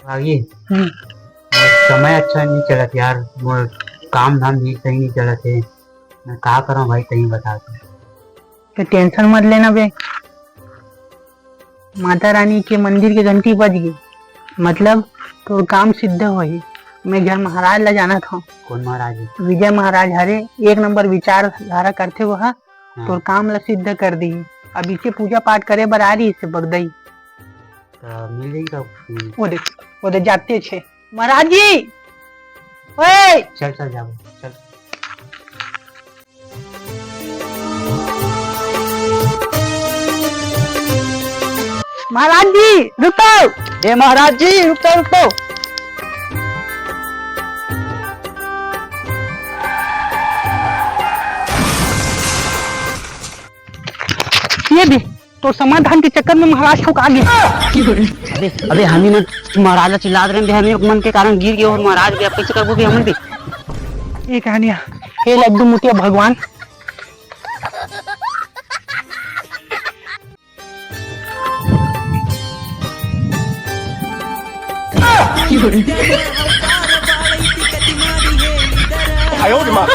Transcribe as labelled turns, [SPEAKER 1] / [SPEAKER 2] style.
[SPEAKER 1] आगे समय अच्छा नहीं चला यार। वो काम धाम भी सही नहीं चला थे। मैं कहा करूँ भाई, तही बता दो।
[SPEAKER 2] तो टेंशन मत लेना बे। माता रानी के मंदिर की घंटी बज गई, मतलब तो काम सिद्ध होई। मैं घर महाराज ला जाना था।
[SPEAKER 1] कौन महाराज है?
[SPEAKER 2] विजय महाराज हरे एक नंबर विचारधारा करते वो
[SPEAKER 1] हाँ।
[SPEAKER 2] तो काम ला सिद्ध कर दी। अब इसे पूजा पाठ करे बर आ रही से बगदई।
[SPEAKER 1] तो मिल जाएगी तो
[SPEAKER 2] वो देख जाते छे महाराज जी। ओए
[SPEAKER 1] चल चल जाओ चल।
[SPEAKER 2] महाराज जी रुको।
[SPEAKER 1] ए महाराज जी रुको रुको।
[SPEAKER 2] ये भी तो समाधान के चक्कर में महाराज ठोक आ गए।
[SPEAKER 1] अबे अबे हम ही मन महाराज चिल्ला रहे हैं, हमें मन के कारण गिर गए और महाराज भी कैसे करबो भी हमन भी।
[SPEAKER 2] ये कहानियां हे लड्डू मुठिया भगवान।
[SPEAKER 3] I owed him up.